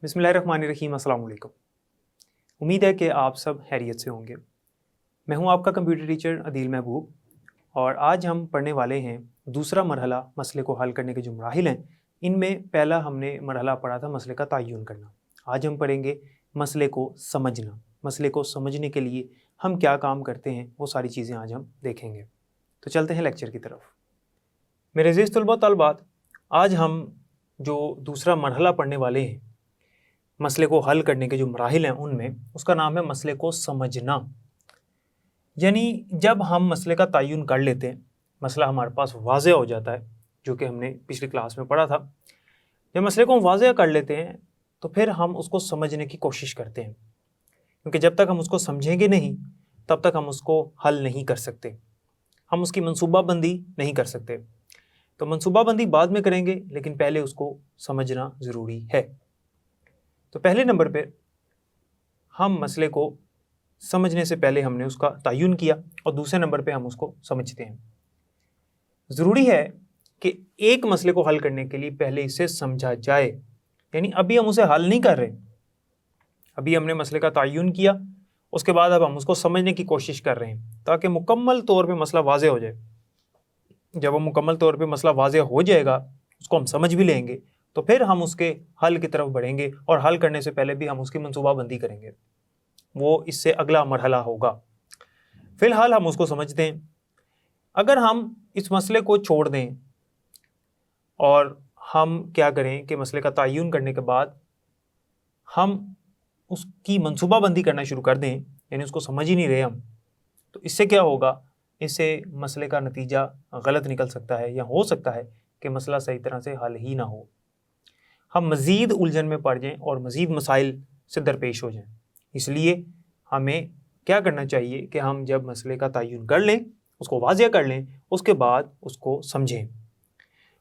बिस्मिल्लाहिर्रहमानिर्रहीम, अस्सलाम वालेकुम। उम्मीद है कि आप सब खैरियत से होंगे। मैं हूं आपका कंप्यूटर टीचर अदील महबूब और आज हम पढ़ने वाले हैं दूसरा मरहला मसले को हल करने के जो मराहिल हैं। इनमें पहला हमने मरहला पढ़ा था मसले का तय्युन करना। आज हम पढ़ेंगे मसले को समझना। मसले को समझने के लिए हम क्या काम करते हैं वो सारी चीज़ें आज हम देखेंगे। तो चलते हैं लेक्चर की तरफ। मेरे अज़ीज़ तलबा तलबात, आज हम जो दूसरा मरहला पढ़ने वाले हैं मसले को हल करने के जो मराहिल हैं उनमें, उसका नाम है मसले को समझना। यानी जब हम मसले का तय्युन कर लेते हैं, मसला हमारे पास वाज़ेह हो जाता है, जो कि हमने पिछली क्लास में पढ़ा था। जब मसले को हम वाज़ेह कर लेते हैं तो फिर हम उसको समझने की कोशिश करते हैं, क्योंकि जब तक हम उसको समझेंगे नहीं तब तक हम उसको हल नहीं कर सकते, हम उसकी मनसूबाबंदी नहीं कर सकते। तो मनसूबाबंदी बाद में करेंगे, लेकिन पहले उसको समझना ज़रूरी है। तो पहले नंबर पे हम मसले को समझने से पहले हमने उसका तय्युन किया और दूसरे नंबर पे हम उसको समझते हैं। ज़रूरी है कि एक मसले को हल करने के लिए पहले इसे समझा जाए। यानी अभी हम उसे हल नहीं कर रहे, अभी हमने मसले का तय्युन किया, उसके बाद अब हम उसको समझने की कोशिश कर रहे हैं ताकि मुकम्मल तौर पे मसला वाज़ेह हो जाए। जब वो मुकम्मल तौर पे मसला वाज़ेह हो जाएगा, उसको हम समझ भी लेंगे, तो फिर हम उसके हल की तरफ बढ़ेंगे और हल करने से पहले भी हम उसकी मनसूबाबंदी करेंगे। वो इससे अगला मरहला होगा। फ़िलहाल हम उसको समझते हैं। अगर हम इस मसले को छोड़ दें और हम क्या करें कि मसले का तय्युन करने के बाद हम उसकी मनसूबाबंदी करना शुरू कर दें, यानी उसको समझ ही नहीं रहे हम, तो इससे क्या होगा, इससे मसले का नतीजा गलत निकल सकता है, या हो सकता है कि मसला सही तरह से हल ही ना हो, हम मज़ीद उलझन में पड़ जाएं और मज़ीद मसाइल से दरपेश हो जाएं। इसलिए हमें क्या करना चाहिए कि हम जब मसले का तय्युन कर लें, उसको वाज़ेह कर लें, उसके बाद उसको समझें।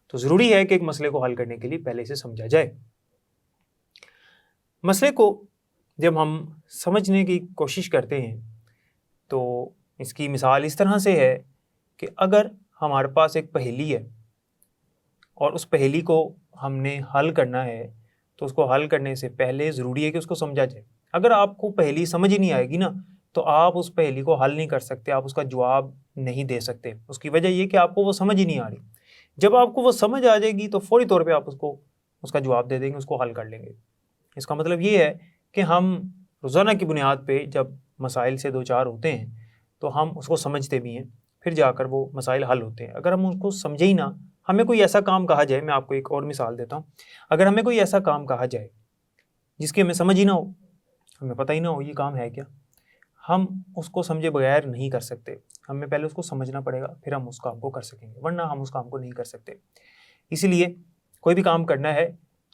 तो ज़रूरी है कि एक मसले को हल करने के लिए पहले से समझा जाए। मसले को जब हम समझने की कोशिश करते हैं तो इसकी मिसाल इस तरह से है कि अगर हमारे पास एक पहेली है और उस पहेली को हमने हल करना है, तो उसको हल करने से पहले ज़रूरी है कि उसको समझा जाए। अगर आपको पहेली समझ ही नहीं आएगी ना, तो आप उस पहेली को हल नहीं कर सकते, आप उसका जवाब नहीं दे सकते। उसकी वजह ये कि आपको वो समझ ही नहीं आ रही। जब आपको वो समझ आ जाएगी तो फौरी तौर पे आप उसका जवाब दे देंगे, उसको हल कर लेंगे। इसका मतलब ये है कि हम रोज़ाना की बुनियाद पे जब मसाइल से दो चार होते हैं तो हम उसको समझते भी हैं, फिर जाकर वो मसाइल हल होते हैं। अगर हम उसको समझे ही ना, हमें कोई ऐसा काम कहा जाए, मैं आपको एक और मिसाल देता हूँ। अगर हमें कोई ऐसा काम कहा जाए जिसकी हमें समझ ही ना हो, हमें पता ही ना हो ये काम है क्या, हम उसको समझे बगैर नहीं कर सकते। हमें पहले उसको समझना पड़ेगा, फिर हम उस काम को कर सकेंगे, वरना हम उस काम को नहीं कर सकते। इसीलिए कोई भी काम करना है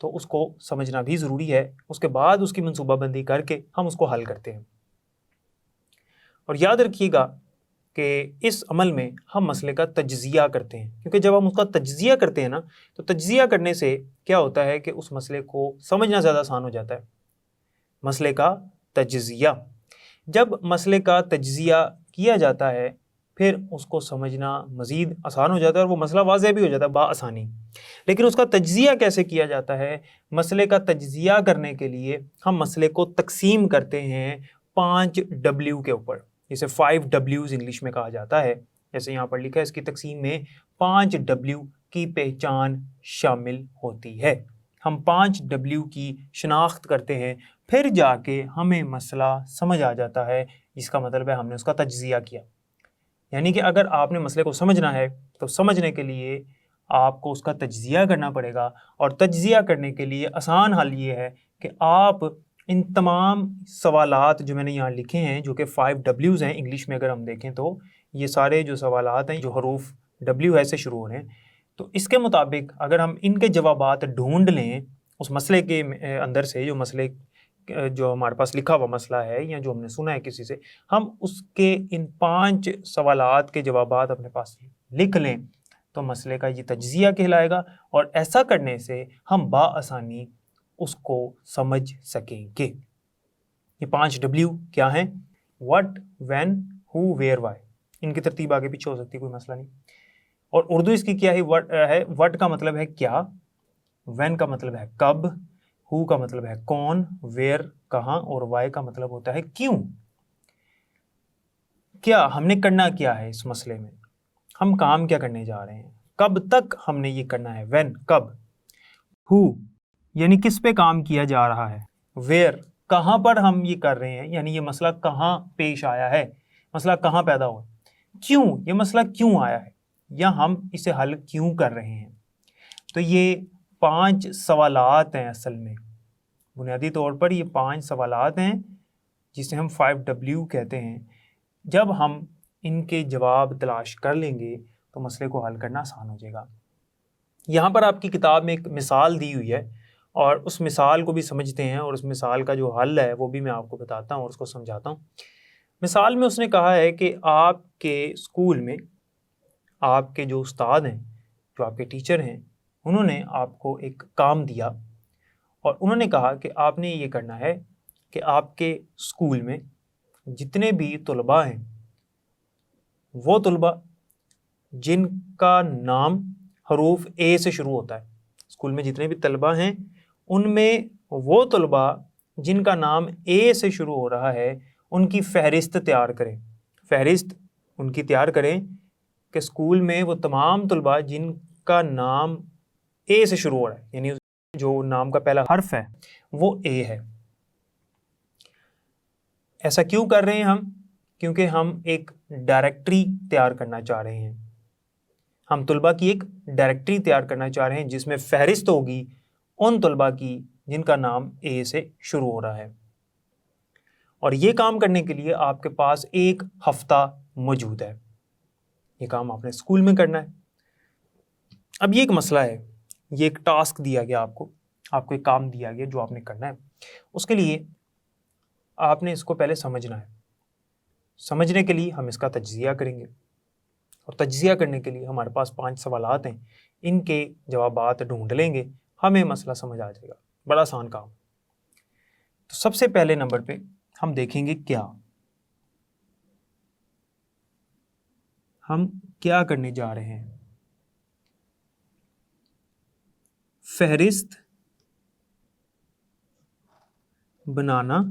तो उसको समझना भी ज़रूरी है, उसके बाद उसकी मनसूबाबंदी करके हम उसको हल करते हैं। और याद रखिएगा कि इस अमल में हम मसले का तज्ज़िया करते हैं, क्योंकि जब हम उसका तज्ज़िया करते हैं ना, तो तज्ज़िया करने से क्या होता है कि उस मसले को समझना ज़्यादा आसान हो जाता है। मसले का तज्ज़िया, जब मसले का तज्ज़िया किया जाता है फिर उसको समझना मज़ीद आसान हो जाता है और वो मसला वाज़ेह भी हो जाता है बआसानी। लेकिन उसका तज्ज़िया कैसे किया जाता है? मसले का तज्ज़िया करने के लिए हम मसले को तकसीम करते हैं 5 W के ऊपर, जिसे 5 Ws इंग्लिश में कहा जाता है। जैसे यहाँ पर लिखा है, इसकी तकसीम में 5 W की पहचान शामिल होती है। हम 5 W की शनाख्त करते हैं, फिर जाके हमें मसला समझ आ जाता है। इसका मतलब है हमने उसका तज्ज़िया किया। यानी कि अगर आपने मसले को समझना है तो समझने के लिए आपको उसका तज्ज़िया करना पड़ेगा, और तज्ज़िया करने के लिए आसान हल ये है कि आप इन तमाम सवालात जो मैंने यहाँ लिखे हैं, जो कि 5 Ws हैं इंग्लिश में, अगर हम देखें तो ये सारे जो सवालात हैं जो हरूफ W है से शुरू हो रहे हैं, तो इसके मुताबिक अगर हम इनके जवाबात ढूंढ लें उस मसले के अंदर से, जो हमारे पास लिखा हुआ मसला है या जो हमने सुना है किसी से, हम उसके इन 5 सवालात के जवाबात अपने पास लिख लें तो मसले का ये तज्ज़िया कहलाएगा, और ऐसा करने से हम बाआसानी उसको समझ सकेंगे। ये 5 W क्या हैं? What, when, who, where, why. इनकी तरतीब आगे पीछे हो सकती है, कोई मसला नहीं। और उर्दू इसकी क्या है? व्हाट का मतलब है क्या, व्हेन का मतलब है कब, ہو کا مطلب ہے کون، ویئر کہاں، اور وائی کا مطلب ہوتا ہے کیوں. کیا ہم نے کرنا کیا ہے اس مسئلے میں، ہم کام کیا کرنے جا رہے ہیں، کب تک ہم نے یہ کرنا ہے، وین کب. ہو یعنی کس پہ کام کیا جا رہا ہے. ویئر کہاں پر ہم یہ کر رہے ہیں، یعنی یہ مسئلہ کہاں پیش آیا ہے، مسئلہ کہاں پیدا ہوا. کیوں، یہ مسئلہ کیوں آیا ہے یا ہم اسے حل کیوں کر رہے ہیں. تو یہ 5 سوالات ہیں. اصل میں بنیادی طور پر یہ 5 سوالات ہیں جسے ہم 5W کہتے ہیں. جب ہم ان کے جواب تلاش کر لیں گے تو مسئلے کو حل کرنا آسان ہو جائے گا. یہاں پر آپ کی کتاب میں ایک مثال دی ہوئی ہے اور اس مثال کو بھی سمجھتے ہیں اور اس مثال کا جو حل ہے وہ بھی میں آپ کو بتاتا ہوں اور اس کو سمجھاتا ہوں. مثال میں اس نے کہا ہے کہ آپ کے اسکول میں آپ کے جو استاد ہیں، جو آپ کے ٹیچر ہیں، انہوں نے آپ کو ایک کام دیا اور انہوں نے کہا کہ آپ نے یہ کرنا ہے کہ آپ کے اسکول میں جتنے بھی طلباء ہیں وہ طلباء جن کا نام حروف اے سے شروع ہوتا ہے، اسکول میں جتنے بھی طلباء ہیں ان میں وہ طلباء جن کا نام اے سے شروع ہو رہا ہے ان کی فہرست تیار کریں. فہرست ان کی تیار کریں کہ اسکول میں وہ تمام طلباء جن کا نام اے سے شروع ہو رہا ہے، یعنی جو نام کا پہلا حرف ہے وہ اے ہے. ایسا کیوں کر رہے ہیں ہم؟ کیونکہ ہم ایک ڈائریکٹری تیار کرنا چاہ رہے ہیں. ہم طلباء کی ایک ڈائریکٹری تیار کرنا چاہ رہے ہیں جس میں فہرست ہوگی ان طلباء کی جن کا نام اے سے شروع ہو رہا ہے. اور یہ کام کرنے کے لیے آپ کے پاس ایک ہفتہ موجود ہے. یہ کام آپ نے اسکول میں کرنا ہے. اب یہ ایک مسئلہ ہے، یہ ایک ٹاسک دیا گیا آپ کو ایک کام دیا گیا جو آپ نے کرنا ہے. اس کے لیے آپ نے اس کو پہلے سمجھنا ہے. سمجھنے کے لیے ہم اس کا تجزیہ کریں گے اور تجزیہ کرنے کے لیے ہمارے پاس 5 سوالات ہیں، ان کے جوابات ڈھونڈ لیں گے، ہمیں مسئلہ سمجھ آ جائے گا. بڑا آسان کام. تو سب سے پہلے نمبر پہ ہم دیکھیں گے کیا ہم کیا کرنے جا رہے ہیں. فہرست بنانا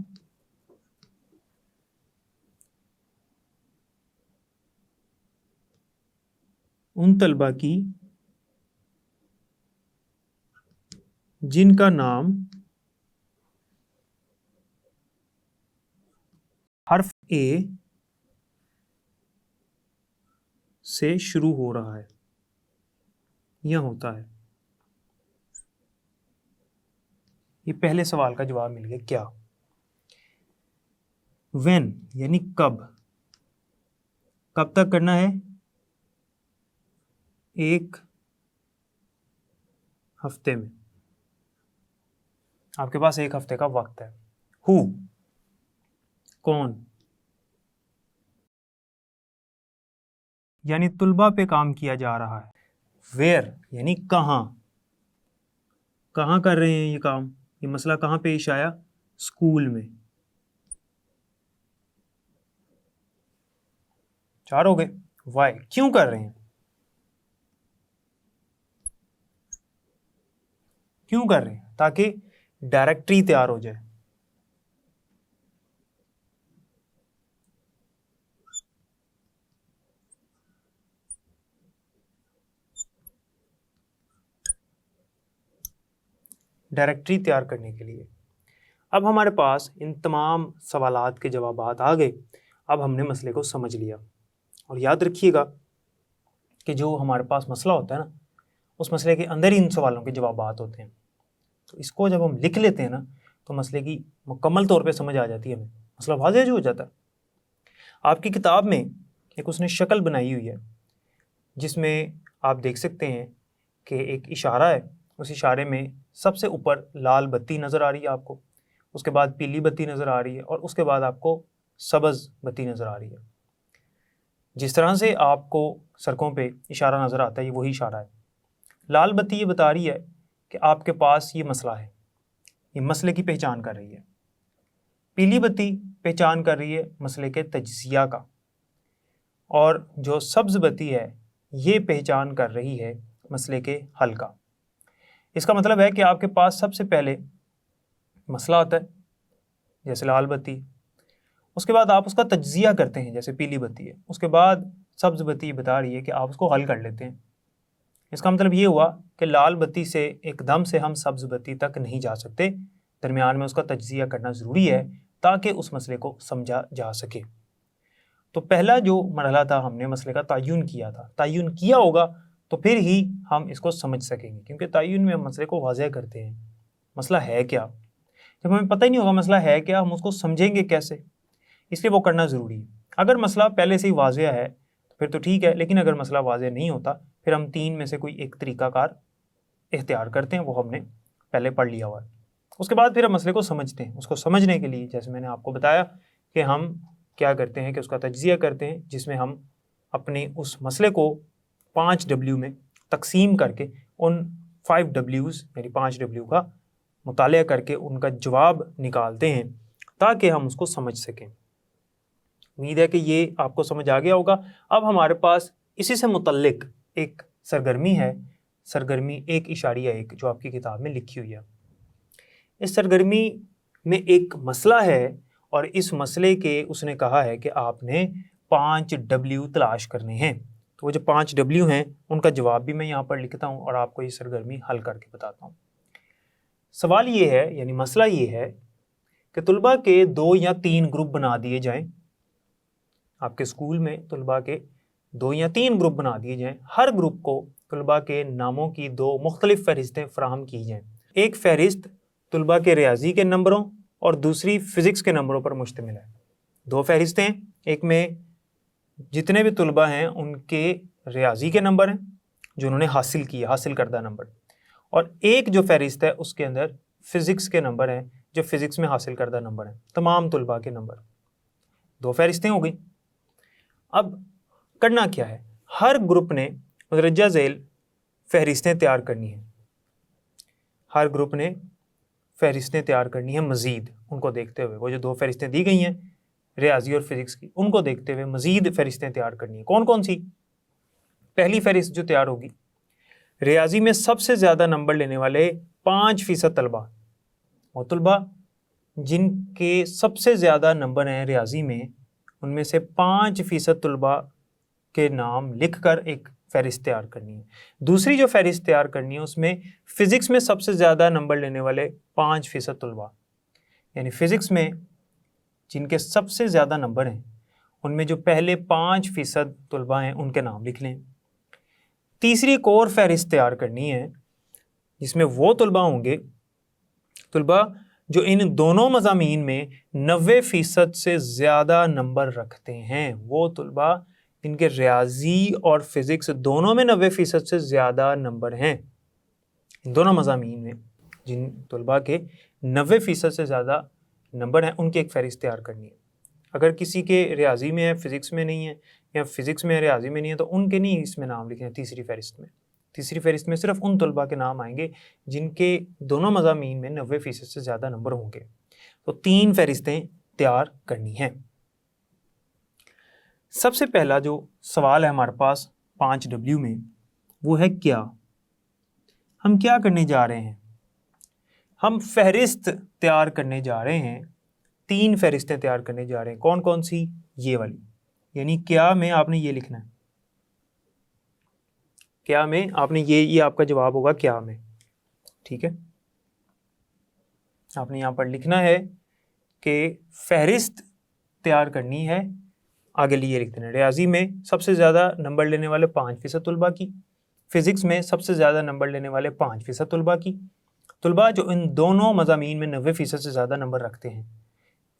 ان طلباء کی جن کا نام حرف اے سے شروع ہو رہا ہے یا ہوتا ہے. یہ پہلے سوال کا جواب مل گیا. کیا. وین یعنی کب تک کرنا ہے. ایک ہفتے میں. آپ کے پاس ایک ہفتے کا وقت ہے. ہو کون، یعنی طلباء پہ کام کیا جا رہا ہے. ویئر یعنی کہاں کر رہے ہیں یہ کام، یہ مسئلہ کہاں پیش آیا، اسکول میں. 4 ہو گئے. وائی کیوں کر رہے ہیں، تاکہ ڈائریکٹری تیار ہو جائے. ڈائریکٹری تیار کرنے کے لیے اب ہمارے پاس ان تمام سوالات کے جوابات آ گئے. اب ہم نے مسئلے کو سمجھ لیا. اور یاد رکھیے گا کہ جو ہمارے پاس مسئلہ ہوتا ہے نا، اس مسئلے کے اندر ہی ان سوالوں کے جوابات ہوتے ہیں. تو اس کو جب ہم لکھ لیتے ہیں نا تو مسئلے کی مکمل طور پہ سمجھ آ جاتی ہے ہمیں، مسئلہ واضح جو ہو جاتا ہے. آپ کی کتاب میں ایک اس نے شکل بنائی ہوئی ہے جس میں آپ دیکھ سکتے ہیں کہ ایک اشارہ ہے. اس اشارے میں سب سے اوپر لال بتی نظر آ رہی ہے آپ کو، اس کے بعد پیلی بتی نظر آ رہی ہے اور اس کے بعد آپ کو سبز بتی نظر آ رہی ہے. جس طرح سے آپ کو سڑکوں پہ اشارہ نظر آتا ہے یہ وہی اشارہ ہے. لال بتی یہ بتا رہی ہے کہ آپ کے پاس یہ مسئلہ ہے، یہ مسئلے کی پہچان کر رہی ہے. پیلی بتی پہچان کر رہی ہے مسئلے کے تجزیہ کا، اور جو سبز بتی ہے یہ پہچان کر رہی ہے مسئلے کے حل کا. اس کا مطلب ہے کہ آپ کے پاس سب سے پہلے मसला आता है, जैसे लाल बत्ती, उसके बाद आप उसका तज्जिया करते हैं, जैसे पीली बत्ती है, उसके बाद सब्ज़ बत्ती बता रही है कि आप उसको हल कर लेते हैं। इसका मतलब ये हुआ कि लाल बत्ती से एकदम से हम सब्ज़ बत्ती तक नहीं जा सकते, दरमियान में उसका तज्जिया करना ज़रूरी है ताकि उस मसले को समझा जा सके। तो पहला जो मरहला था, हमने मसले का तय्युन किया था। तय्युन किया होगा तो फिर ही हम इसको समझ सकेंगे, क्योंकि तय्युन में हम मसले को वाज़ह करते हैं, मसला है क्या। जब हमें पता ही नहीं होगा मसला है क्या, हम उसको समझेंगे कैसे, इसलिए वो करना ज़रूरी है। अगर मसला पहले से ही वाज़ह है तो फिर तो ठीक है, लेकिन अगर मसला वाज़ह नहीं होता फिर हम तीन में से कोई एक तरीक़ाकार इख्तियार करते हैं, वो हमने पहले पढ़ लिया हुआ है। उसके बाद फिर हम मसले को समझते हैं। उसको समझने के लिए जैसे मैंने आपको बताया कि हम क्या करते हैं कि उसका तज्जिया करते हैं, जिसमें हम अपने उस मसले को 5 W में तकसीम करके उन 5 Ws यानी 5 W का मुतालिया करके उनका जवाब निकालते हैं ताकि हम उसको समझ सकें। उम्मीद है कि ये आपको समझ आ गया होगा। अब हमारे पास इसी से मुतल्लिक एक सरगर्मी है, सरगर्मी 1.1 जो आपकी किताब में लिखी हुई है। इस सरगर्मी में एक मसला है और इस मसले के उसने कहा है कि आपने 5 W तलाश करने हैं। तो वो जो 5 W हैं उनका जवाब भी मैं यहाँ पर लिखता हूँ और आपको ये सरगर्मी हल करके बताता हूँ। सवाल ये है, यानी मसला ये है कि तुलबा के 2 या 3 ग्रुप बना दिए जाएं। आपके स्कूल में तुलबा के 2 या 3 ग्रुप बना दिए जाएं। हर ग्रुप को तुलबा के नामों की 2 मुख्तलिफ फ़हरिस्तें फ़राहम की जाएं। एक फ़हरिस्त तुलबा के रियाजी के नंबरों और दूसरी फ़िज़िक्स के नंबरों पर मुश्तमिल है। 2 फ़हरिस्तें हैं, एक में जितने भी तुलबा हैं उनके रियाजी के नंबर हैं जो उन्होंने हासिल करदा नंबर, और एक जो फ़हरिस्त है उसके अंदर फ़िज़िक्स के नंबर हैं जो फ़िज़िक्स में हासिल करदा नंबर हैं, तमाम तुलबा के नंबर। 2 फ़हरिस्तें हो गई। अब करना क्या है, हर ग्रुप ने मदरजा झेल फ़हरिस्तें तैयार करनी है। हर ग्रुप ने फ़हरिस्तें तैयार करनी है मज़ीद, उनको देखते हुए वो जो 2 फ़हरिस्तें दी गई हैं रियाजी और फ़िज़िक्स की, उनको देखते हुए मज़ीद फ़हरिस्तें तैयार करनी है। कौन कौन सी? पहली फ़हरिस्त जो तैयार होगी, रियाजी में सबसे ज़्यादा नंबर लेने वाले 5% तलबा, वो तलबा जिनके सबसे ज़्यादा नंबर हैं रियाजी में, उनमें से 5% तलबा के नाम लिख कर एक फ़हरिस्त तैयार करनी है। दूसरी जो फ़हरिस्त तैयार करनी है उसमें फ़िज़िक्स में सबसे ज़्यादा नंबर लेने वाले 5% तलबा, यानी फ़िज़िक्स में जिनके सबसे ज़्यादा नंबर हैं उनमें जो पहले 5% तलबा हैं उनके नाम लिख लें। तीसरी एक और फ़हरिस्त तैयार करनी है जिसमें वो तलबा होंगे, तलबा जो इन दोनों मज़ामीन में 90% से ज़्यादा नंबर रखते हैं। वो तलबा जिनके रियाजी और फ़िज़िक्स दोनों में 90% से ज़्यादा नंबर हैं, इन दोनों मज़ामीन में जिन तलबा के 90% से ज़्यादा नंबर हैं उनकी एक फ़हरिस्त तैयार करनी है। अगर किसी के रियाजी में है फ़िज़िक्स में नहीं है, या फ़िज़िक्स में रियाजी में नहीं है, तो उनके नहीं इसमें नाम लिखे हैं तीसरी फ़हरिस्त में। तीसरी फ़हरिस्त में सिर्फ उन तलबा के नाम आएंगे जिनके दोनों मज़ामीन में 90% से ज़्यादा नंबर होंगे। तो 3 फ़हरिस्तें तैयार करनी हैं। सबसे पहला जो सवाल है हमारे पास 5 W में, वो है क्या। हम क्या करने जा रहे हैं? हम फ़हरिस्त तैयार करने जा रहे हैं, 3 फ़हरिस्तें तैयार करने जा रहे हैं। कौन कौन सी? ये वाली, यानी क्या में आपने ये लिखना है, क्या में आपने ये आपका जवाब होगा क्या में, ठीक है। आपने यहाँ पर लिखना है कि फ़हरिस्त तैयार करनी है, आगे लिए लिखते हैं रियाजी में सबसे ज़्यादा नंबर लेने वाले 5% तलबा की, फ़िज़िक्स में सबसे ज़्यादा नंबर लेने वाले 5% तलबा की, तलबा जो इन दोनों मज़ामीन में 90% से ज़्यादा नंबर रखते हैं।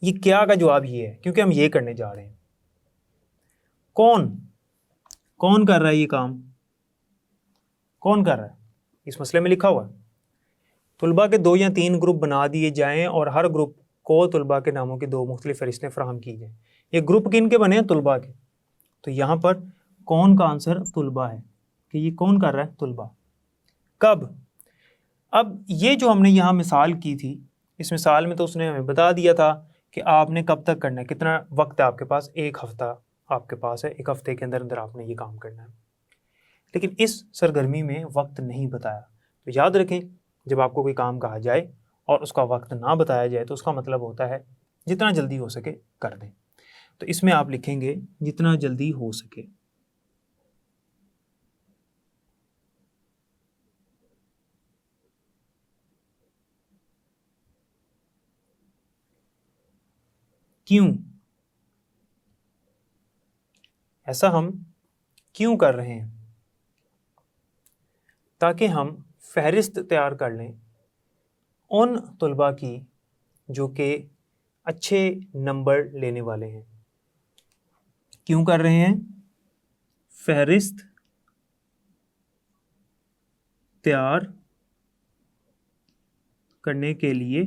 ये क्या का जवाब ये है, क्योंकि हम ये करने जा रहे हैं। कौन कर रहा है ये काम? कौन कर रहा है? इस मसले में लिखा हुआ है तलबा के 2 या 3 ग्रुप बना दिए जाएं और हर ग्रुप को तलबा के नामों की 2 मुख्तलिफ फ़हरिस्तें फ़राहम की जाएं। ये ग्रुप किन के बने हैं? तलबा के। तो यहाँ पर कौन का आंसर तलबा है, कि ये कौन कर रहा है? तलबा। कब? अब ये जो हमने यहाँ मिसाल की थी, इस मिसाल में तो उसने हमें बता दिया था कि आपने कब तक करना है, कितना वक्त है आपके पास, 1 हफ़्ता आपके पास है, 1 हफ़्ते के अंदर अंदर आपने ये काम करना है। लेकिन इस सरगर्मी में वक्त नहीं बताया। तो याद रखें, जब आपको कोई काम कहा जाए اور اس کا وقت نہ بتایا جائے تو اس کا مطلب ہوتا ہے جتنا جلدی ہو سکے کر دیں. تو اس میں آپ لکھیں گے جتنا جلدی ہو سکے. کیوں؟ ایسا ہم کیوں کر رہے ہیں؟ تاکہ ہم فہرست تیار کر لیں ان طلباء کی جو کہ اچھے نمبر لینے والے ہیں. کیوں کر رہے ہیں؟ فہرست تیار کرنے کے لیے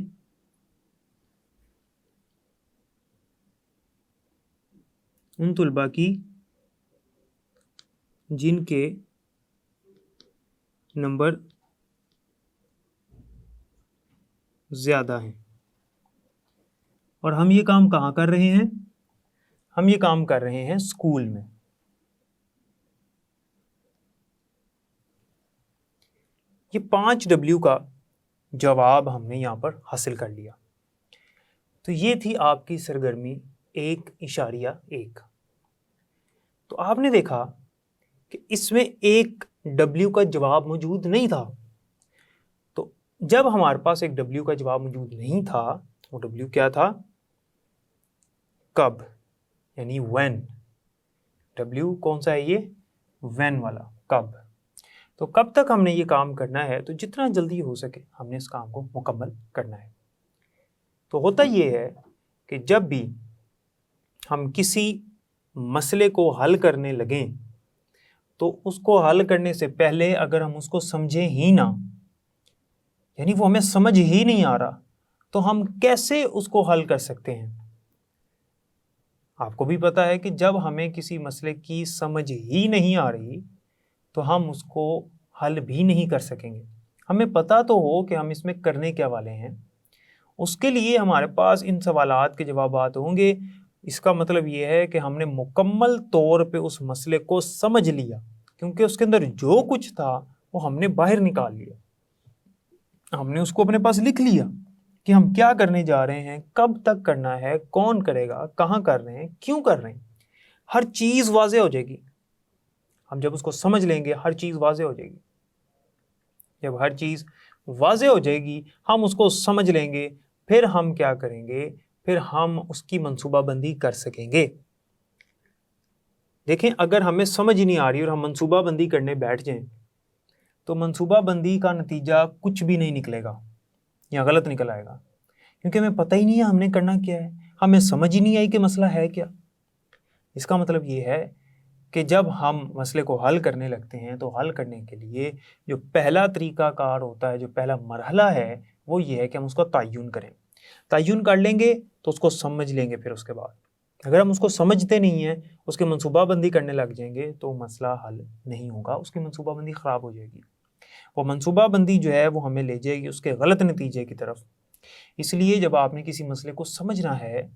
ان طلباء کی جن کے نمبر زیادہ ہیں. اور ہم یہ کام کہاں کر رہے ہیں؟ ہم یہ کام کر رہے ہیں اسکول میں. یہ 5W کا جواب ہم نے یہاں پر حاصل کر لیا. تو یہ تھی آپ کی سرگرمی 1.1. تو آپ نے دیکھا کہ اس میں ایک W کا جواب موجود نہیں تھا. تو جب ہمارے پاس ایک W کا جواب موجود نہیں تھا، وہ W کیا تھا؟ کب، یعنی when. W کون سا ہے؟ یہ when والا، کب. تو کب تک ہم نے یہ کام کرنا ہے؟ تو جتنا جلدی ہو سکے ہم نے اس کام کو مکمل کرنا ہے. تو ہوتا یہ ہے کہ جب بھی ہم کسی مسئلے کو حل کرنے لگیں تو اس کو حل کرنے سے پہلے اگر ہم اس کو سمجھیں ہی نہ، یعنی وہ ہمیں سمجھ ہی نہیں آ رہا، تو ہم کیسے اس کو حل کر سکتے ہیں؟ آپ کو بھی پتا ہے کہ جب ہمیں کسی مسئلے کی سمجھ ہی نہیں آ رہی تو ہم اس کو حل بھی نہیں کر سکیں گے. ہمیں پتا تو ہو کہ ہم اس میں کرنے کیا والے ہیں، اس کے لیے ہمارے پاس ان سوالات کے جوابات ہوں گے. اس کا مطلب یہ ہے کہ ہم نے مکمل طور پہ اس مسئلے کو سمجھ لیا، کیونکہ اس کے اندر جو کچھ تھا وہ ہم نے باہر نکال لیا. ہم نے اس کو اپنے پاس لکھ لیا کہ ہم کیا کرنے جا رہے ہیں، کب تک کرنا ہے، کون کرے گا، کہاں کر رہے ہیں، کیوں کر رہے ہیں. ہر چیز واضح ہو جائے گی. ہم جب اس کو سمجھ لیں گے ہر چیز واضح ہو جائے گی. جب ہر چیز واضح ہو جائے گی ہم اس کو سمجھ لیں گے، پھر ہم کیا کریں گے؟ پھر ہم اس کی منصوبہ بندی کر سکیں گے. دیکھیں، اگر ہمیں سمجھ نہیں آ رہی اور ہم منصوبہ بندی کرنے بیٹھ جائیں تو منصوبہ بندی کا نتیجہ کچھ بھی نہیں نکلے گا یا غلط نکل آئے گا، کیونکہ ہمیں پتہ ہی نہیں ہے ہم نے کرنا کیا ہے، ہمیں سمجھ ہی نہیں آئی کہ مسئلہ ہے کیا. اس کا مطلب یہ ہے کہ جب ہم مسئلے کو حل کرنے لگتے ہیں تو حل کرنے کے لیے جو پہلا طریقہ کار ہوتا ہے، جو پہلا مرحلہ ہے، وہ یہ ہے کہ ہم اس کو تعین کریں. تعین کر لیں گے تو اس کو سمجھ لیں گے. پھر اس کے بعد اگر ہم اس کو سمجھتے نہیں ہیں، اس کی منصوبہ بندی کرنے لگ جائیں گے تو مسئلہ حل نہیں ہوگا، اس کی منصوبہ بندی خراب ہو جائے گی. وہ منصوبہ بندی جو ہے وہ ہمیں لے جائے گی اس کے غلط نتیجے کی طرف. اس لیے جب آپ نے کسی مسئلے کو سمجھنا ہے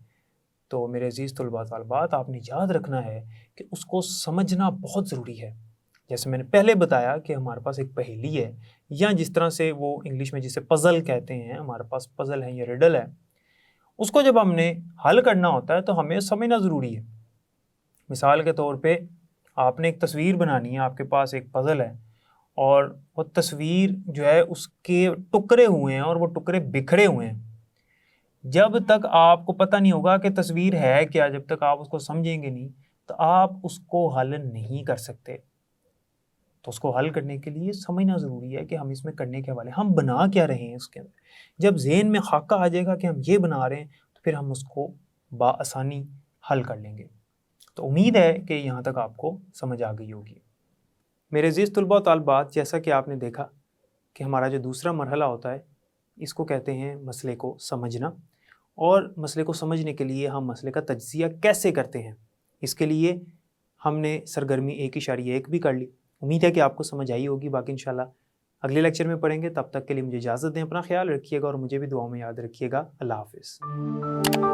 تو میرے عزیز طلباء طالبات، آپ نے یاد رکھنا ہے کہ اس کو سمجھنا بہت ضروری ہے. جیسے میں نے پہلے بتایا کہ ہمارے پاس ایک پہیلی ہے، یا جس طرح سے وہ انگلش میں جسے پزل کہتے ہیں، ہمارے پاس پزل ہے یا ریڈل ہے. اس کو جب ہم نے حل کرنا ہوتا ہے تو ہمیں سمجھنا ضروری ہے. مثال کے طور پہ آپ نے ایک تصویر بنانی ہے، آپ کے پاس ایک پزل ہے اور وہ تصویر جو ہے اس کے ٹکڑے ہوئے ہیں اور وہ ٹکڑے بکھرے ہوئے ہیں. جب تک آپ کو پتہ نہیں ہوگا کہ تصویر ہے کیا، جب تک آپ اس کو سمجھیں گے نہیں تو آپ اس کو حل نہیں کر سکتے. تو اس کو حل کرنے کے لیے سمجھنا ضروری ہے کہ ہم اس میں کرنے کے والے، ہم بنا کیا رہے ہیں اس کے اندر. جب ذہن میں خاکہ آ جائے گا کہ ہم یہ بنا رہے ہیں تو پھر ہم اس کو بآسانی حل کر لیں گے. تو امید ہے کہ یہاں تک آپ کو سمجھ آ گئی ہوگی. میرے عزیز طلباء و طالبات، جیسا کہ آپ نے دیکھا کہ ہمارا جو دوسرا مرحلہ ہوتا ہے اس کو کہتے ہیں مسئلے کو سمجھنا. اور مسئلے کو سمجھنے کے لیے ہم مسئلے کا تجزیہ کیسے کرتے ہیں، اس کے لیے ہم نے سرگرمی 1.1 بھی کر لی. امید ہے کہ آپ کو سمجھ آئی ہوگی. باقی انشاءاللہ اگلے لیکچر میں پڑھیں گے. تب تک کے لیے مجھے اجازت دیں. اپنا خیال رکھیے گا اور مجھے بھی دعاؤں میں یاد رکھیے گا. اللہ حافظ.